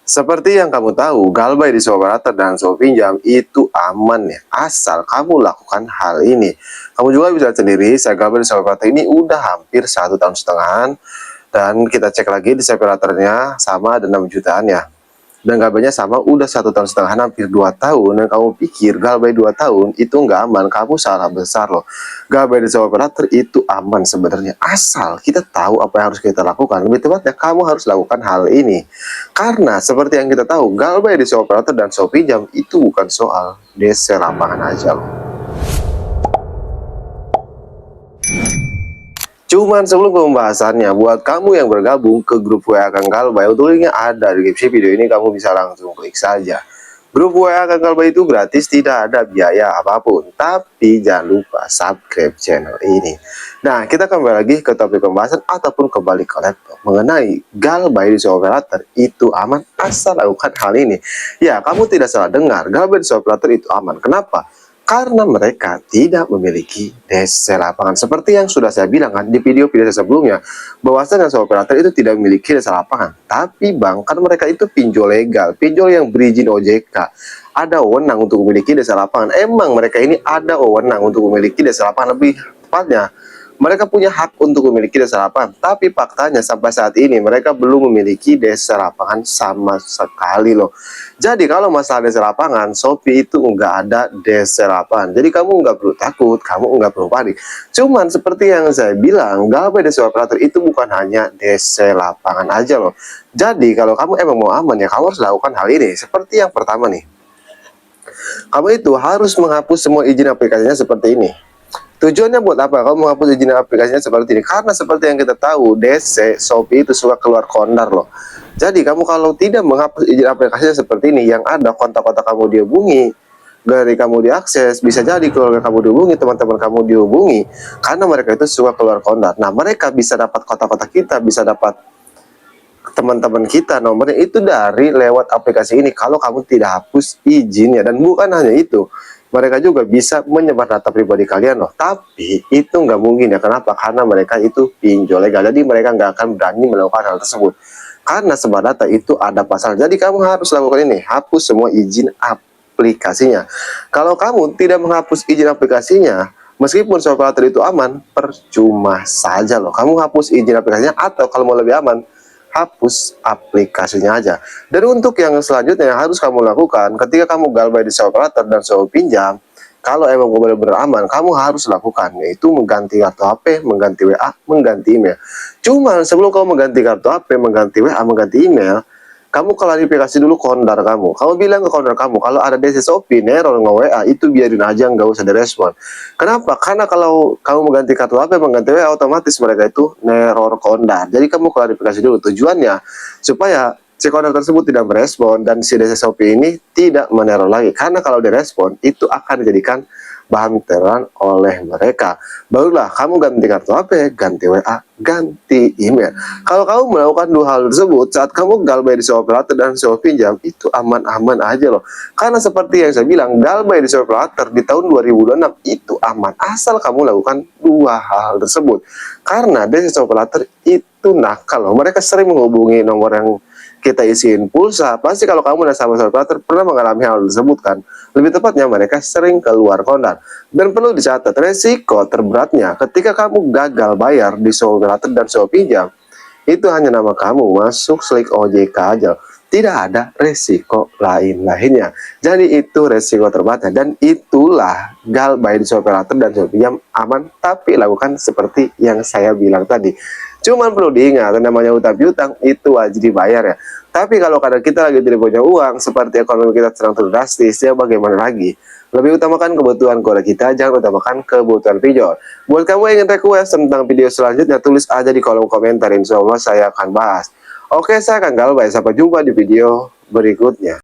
Seperti yang kamu tahu, Galbay di Operator dan pinjam itu aman ya, asal kamu lakukan hal ini. Kamu juga bisa lihat sendiri, saya Galbay di Operator ini udah hampir 1,5 tahun, dan kita cek lagi di operatornya sama ada 6 jutaan ya. Dan Galbaynya sama udah 1,5 tahun, hampir 2 tahun. Dan kamu pikir Galbay 2 tahun itu nggak aman, kamu salah besar loh. Galbay di Operator itu aman sebenarnya, asal kita tahu apa yang harus kita lakukan. Lebih tepatnya kamu harus lakukan hal ini, karena seperti yang kita tahu, Galbay di Operator dan pinjam itu bukan soal DC lapangan aja loh. Cuman sebelum pembahasannya, buat kamu yang bergabung ke grup WA Kang Galbay, untuk linknya ada di deskripsi video ini, kamu bisa langsung klik saja. Grup WA Kang Galbay itu gratis, tidak ada biaya apapun. Tapi jangan lupa subscribe channel ini. Nah, kita kembali lagi ke topik pembahasan ataupun kembali ke laptop mengenai Galbay di Operator itu aman asal lakukan hal ini. Ya, kamu tidak salah dengar, Galbay di Operator itu aman. Kenapa? Karena mereka tidak memiliki DC lapangan. Seperti yang sudah saya bilang kan di video-video sebelumnya, bahwasanya operator itu tidak memiliki DC lapangan. Tapi bahkan mereka itu pinjol legal, pinjol yang berizin OJK. Ada wewenang untuk memiliki DC lapangan. Emang mereka ini ada wewenang untuk memiliki DC lapangan, lebih tepatnya mereka punya hak untuk memiliki dasar lapangan, tapi faktanya sampai saat ini mereka belum memiliki dasar lapangan sama sekali loh. Jadi kalau masalah dasar lapangan, Shopee itu nggak ada dasar lapangan. Jadi kamu nggak perlu takut, kamu nggak perlu panik. Cuman seperti yang saya bilang, Galbay DC Operator itu bukan hanya dasar lapangan aja loh. Jadi kalau kamu emang mau aman ya, kamu harus lakukan hal ini. Seperti yang pertama nih, kamu itu harus menghapus semua izin aplikasinya seperti ini. Tujuannya buat apa? Kamu menghapus izin aplikasinya seperti ini. Karena seperti yang kita tahu, DC, Shopee itu suka keluar kondar loh. Jadi kamu kalau tidak menghapus izin aplikasinya seperti ini, yang ada kontak-kontak kamu dihubungi, dari kamu diakses, bisa jadi keluarga kamu dihubungi, teman-teman kamu dihubungi, karena mereka itu suka keluar kondar. Nah, mereka bisa dapat kontak-kontak kita, bisa dapat teman-teman kita nomornya itu dari lewat aplikasi ini kalau kamu tidak hapus izinnya. Dan bukan hanya itu, mereka juga bisa menyebar data pribadi kalian loh. Tapi itu nggak mungkin ya. Kenapa? Karena mereka itu pinjol legal. Jadi mereka nggak akan berani melakukan hal tersebut. Karena sebar data itu ada pasal. Jadi kamu harus lakukan ini. Hapus semua izin aplikasinya. Kalau kamu tidak menghapus izin aplikasinya, meskipun operator itu aman, percuma saja loh. Kamu hapus izin aplikasinya, atau kalau mau lebih aman, hapus aplikasinya aja. Dan untuk yang selanjutnya yang harus kamu lakukan ketika kamu Galbay di Operator dan pinjam, kalau emang benar-benar aman, kamu harus lakukan, yaitu mengganti kartu HP, mengganti WA, mengganti email. Cuman sebelum kamu mengganti kartu HP, mengganti WA, mengganti email, kamu klarifikasi dulu kondar kamu. Kamu bilang ke kondar kamu, kalau ada DC Shopee, neror nge-WA, itu biarin aja, nggak usah direspon. Kenapa? Karena kalau kamu mengganti kartu HP, mengganti WA, otomatis mereka itu neror kondar. Jadi kamu klarifikasi dulu. Tujuannya, supaya si kondar tersebut tidak merespon, dan si DC Shopee ini tidak meneror lagi. Karena kalau direspon, itu akan dijadikan bahan teroran oleh mereka. Barulah kamu ganti kartu HP, ganti WA, ganti email. Kalau kamu melakukan dua hal tersebut saat kamu Galbay di Operator dan pinjam, itu aman-aman aja loh. Karena seperti yang saya bilang, Galbay di Operator di tahun 2026 itu aman asal kamu lakukan dua hal tersebut. Karena DC Operator itu nakal loh. Mereka sering menghubungi nomor yang kita isiin pulsa. Pasti kalau kamu dan sama operator pernah mengalami hal tersebut kan. Lebih tepatnya mereka sering keluar kondar. Dan perlu dicatat, resiko terberatnya ketika kamu gagal bayar di operator dan pinjam, itu hanya nama kamu masuk slik OJK aja. Tidak ada resiko lain-lainnya. Jadi itu resiko terberatnya, dan itulah Galbay di Operator dan pinjam aman, tapi lakukan seperti yang saya bilang tadi. Cuman perlu diingat, namanya utang piutang itu wajib dibayar ya. Tapi kalau kadang kita lagi tidak punya uang, seperti ekonomi kita sedang turun drastis, ya bagaimana lagi? Lebih utamakan kebutuhan keluarga kita, jangan utamakan kebutuhan pinjol. Buat kamu yang ingin request tentang video selanjutnya, tulis aja di kolom komentar, insya Allah saya akan bahas. Oke, saya akan Galbay, sampai jumpa di video berikutnya.